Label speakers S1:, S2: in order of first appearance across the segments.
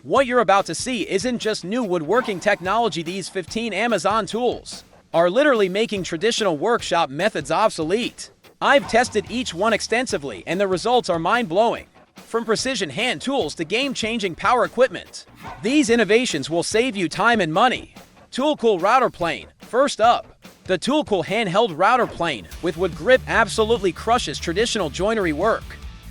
S1: What you're about to see isn't just new woodworking technology. These 15 Amazon tools are literally making traditional workshop methods obsolete. I've tested each one extensively, and the results are mind-blowing. From precision hand tools to game-changing power equipment, these innovations will save you time and money. TOOLCOOL Router Plane. First up, the TOOLCOOL handheld router plane with wood grip absolutely crushes traditional joinery work.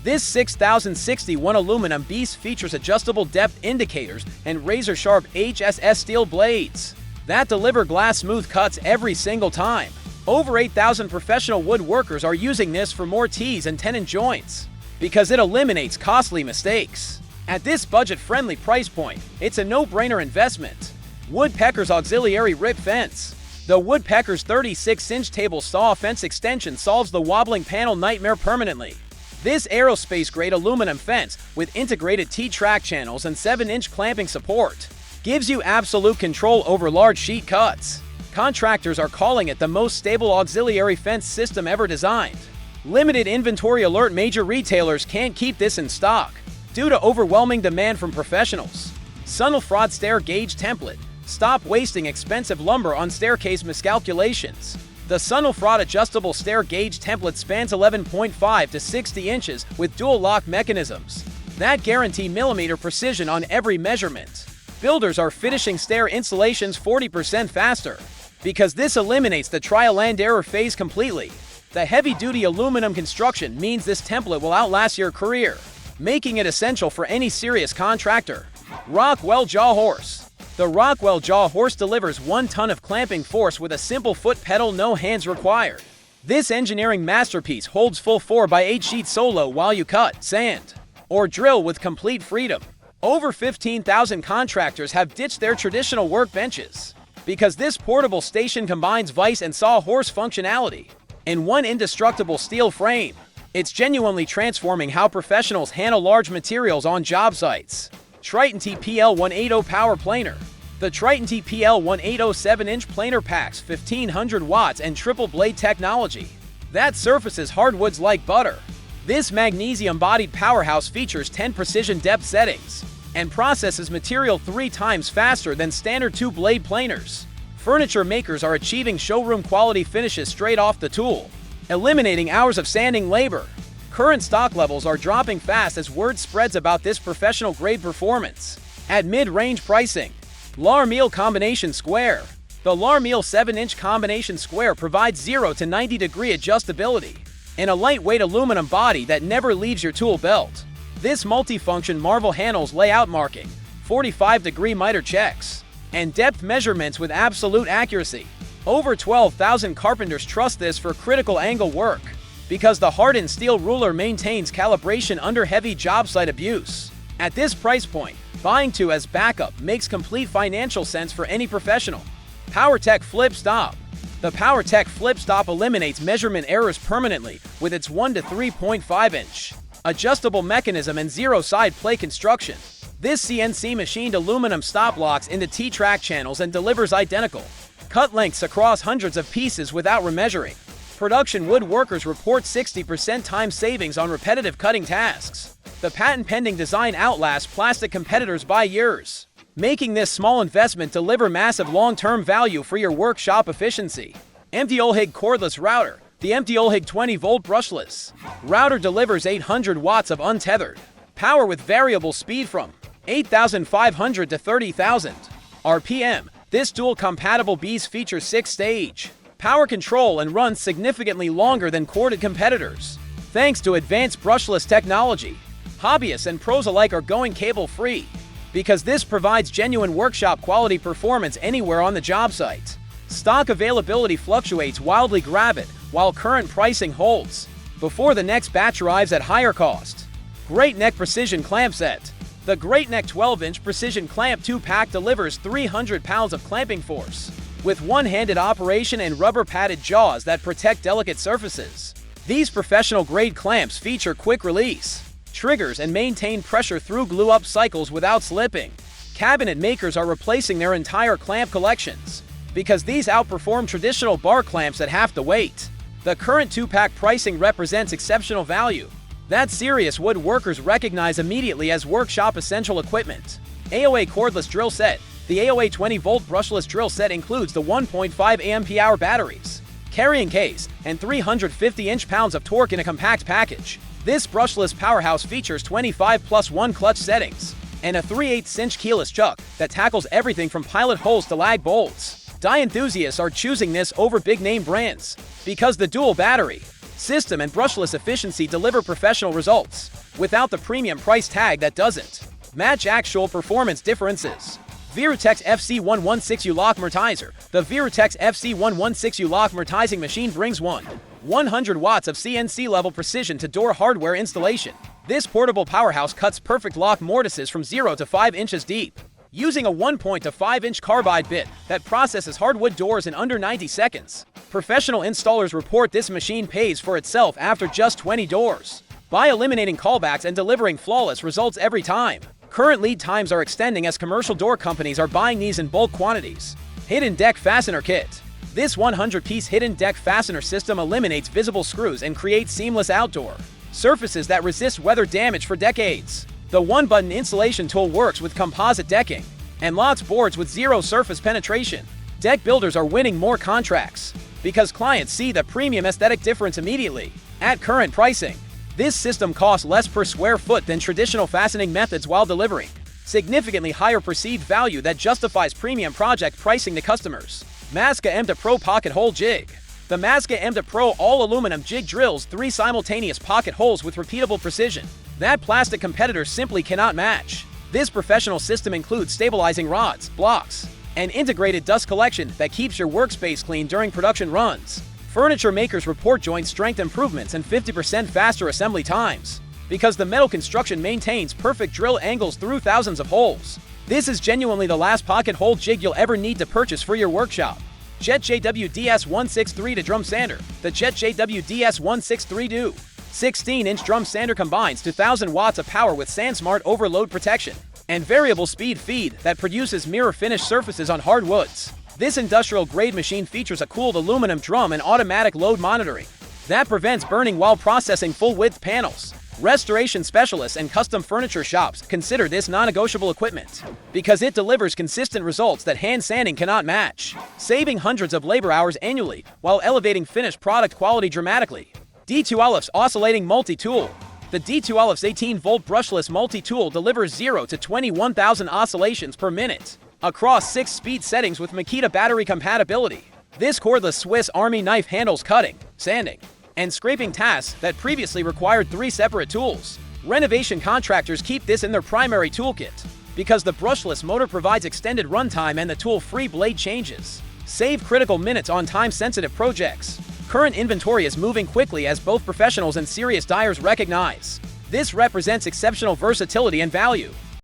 S1: This 6061 aluminum beast features adjustable depth indicators and razor-sharp HSS steel blades that deliver glass-smooth cuts every single time. Over 8,000 professional woodworkers are using this for more tees and tenon joints because it eliminates costly mistakes. At this budget-friendly price point, it's a no-brainer investment. Woodpeckers Auxiliary Rip Fence. The Woodpeckers 36-inch table saw fence extension solves the wobbling panel nightmare permanently. This aerospace-grade aluminum fence with integrated T-track channels and 7-inch clamping support gives you absolute control over large sheet cuts. Contractors are calling it the most stable auxiliary fence system ever designed. Limited inventory alert: major retailers can't keep this in stock due to overwhelming demand from professionals. SUNLFPROD Stair Gauge Template. Stop wasting expensive lumber on staircase miscalculations. The SUNLFPROD adjustable stair gauge template spans 11.5 to 60 inches with dual lock mechanisms that guarantee millimeter precision on every measurement. Builders are finishing stair installations 40% faster because this eliminates the trial and error phase completely. The heavy-duty aluminum construction means this template will outlast your career, making it essential for any serious contractor. Rockwell JawHorse. The Rockwell JawHorse delivers 1 ton of clamping force with a simple foot pedal, no hands required. This engineering masterpiece holds full 4x8 sheet solo while you cut, sand, or drill with complete freedom. Over 15,000 contractors have ditched their traditional workbenches because this portable station combines vise and sawhorse functionality in one indestructible steel frame. It's genuinely transforming how professionals handle large materials on job sites. Triton TPL 180 Power Planer. The Triton TPL 180 7-inch planer packs 1500 watts and triple blade technology that surfaces hardwoods like butter. This magnesium-bodied powerhouse features 10 precision depth settings and processes material 3 times faster than standard 2-blade planers. Furniture makers are achieving showroom quality finishes straight off the tool, eliminating hours of sanding labor. Current stock levels are dropping fast as word spreads about this professional-grade performance. At mid-range pricing, LARMEIL Combination Square. The LARMEIL 7-inch Combination Square provides 0 to 90-degree adjustability in a lightweight aluminum body that never leaves your tool belt. This multifunction marvel handles layout marking, 45-degree miter checks, and depth measurements with absolute accuracy. Over 12,000 carpenters trust this for critical angle work because the hardened steel ruler maintains calibration under heavy job site abuse. At this price point, buying 2 as backup makes complete financial sense for any professional. POWERTEC Flip Stop. The POWERTEC Flip Stop eliminates measurement errors permanently with its 1 to 3.5-inch adjustable mechanism and 0-side play construction. This CNC machined aluminum stop locks into T-track channels and delivers identical cut lengths across hundreds of pieces without remeasuring. Production woodworkers report 60% time savings on repetitive cutting tasks. The patent-pending design outlasts plastic competitors by years, making this small investment deliver massive long-term value for your workshop efficiency. MtiolHig Cordless Router. The MtiolHig 20-volt brushless router delivers 800 watts of untethered power with variable speed from 8,500 to 30,000 RPM. This dual-compatible beast features 6-stage power control and runs significantly longer than corded competitors. Thanks to advanced brushless technology, hobbyists and pros alike are going cable-free because this provides genuine workshop quality performance anywhere on the job site. Stock availability fluctuates wildly. Grab it while current pricing holds before the next batch arrives at higher cost. GreatNeck Precision Clamp Set. The GreatNeck 12-inch Precision Clamp 2-pack delivers 300 pounds of clamping force with one-handed operation and rubber-padded jaws that protect delicate surfaces. These professional-grade clamps feature quick release triggers and maintain pressure through glue-up cycles without slipping. Cabinet makers are replacing their entire clamp collections because these outperform traditional bar clamps at half the weight. The current 2-pack pricing represents exceptional value that serious woodworkers recognize immediately as workshop essential equipment. Aowei Cordless Drill Set. The Aowei 20-volt brushless drill set includes the 1.5 amp-hour batteries, carrying case, and 350 pounds of torque in a compact package. This brushless powerhouse features 25+1 clutch settings and a 3/8-inch keyless chuck that tackles everything from pilot holes to lag bolts. Die enthusiasts are choosing this over big-name brands because the dual battery system and brushless efficiency deliver professional results without the premium price tag that doesn't match actual performance differences. Virutex FC116U Lock Mortiser. The Virutex FC116U Lock Mortising machine brings 100 watts of CNC-level precision to door hardware installation. This portable powerhouse cuts perfect lock mortises from 0 to 5 inches deep, using a 1.5-inch carbide bit that processes hardwood doors in under 90 seconds. Professional installers report this machine pays for itself after just 20 doors, by eliminating callbacks and delivering flawless results every time. Current lead times are extending as commercial door companies are buying these in bulk quantities. Hidden Deck Fastener Kit. This 100-piece hidden deck fastener system eliminates visible screws and creates seamless outdoor surfaces that resist weather damage for decades. The one-button installation tool works with composite decking and lots boards with zero surface penetration. Deck builders are winning more contracts because clients see the premium aesthetic difference immediately. At current pricing, this system costs less per square foot than traditional fastening methods while delivering significantly higher perceived value that justifies premium project pricing to customers. Massca MtiolHig Pocket Hole Jig. The Massca MtiolHig all-aluminum jig drills 3 simultaneous pocket holes with repeatable precision that plastic competitors simply cannot match. This professional system includes stabilizing rods, blocks, and integrated dust collection that keeps your workspace clean during production runs. Furniture makers report joint strength improvements and 50% faster assembly times because the metal construction maintains perfect drill angles through thousands of holes. This is genuinely the last pocket hole jig you'll ever need to purchase for your workshop. Jet JW DS163 to drum sander. The Jet JW DS163 do 16-inch drum sander combines 2,000 watts of power with SandSmart overload protection and variable speed feed that produces mirror finish surfaces on hardwoods. This industrial-grade machine features a cooled aluminum drum and automatic load monitoring that prevents burning while processing full-width panels. Restoration specialists and custom furniture shops consider this non-negotiable equipment because it delivers consistent results that hand sanding cannot match, saving hundreds of labor hours annually while elevating finished product quality dramatically. DIYtoolifz Oscillating Multi-Tool. The DIYtoolifz 18-volt brushless multi-tool delivers 0 to 21,000 oscillations per minute across 6 speed settings with Makita battery compatibility. This cordless Swiss Army knife handles cutting, sanding, and scraping tasks that previously required 3 separate tools. Renovation contractors keep this in their primary toolkit because the brushless motor provides extended runtime and the tool-free blade changes save critical minutes on time-sensitive projects. Current inventory is moving quickly as both professionals and serious dyers recognize. This represents exceptional versatility and value.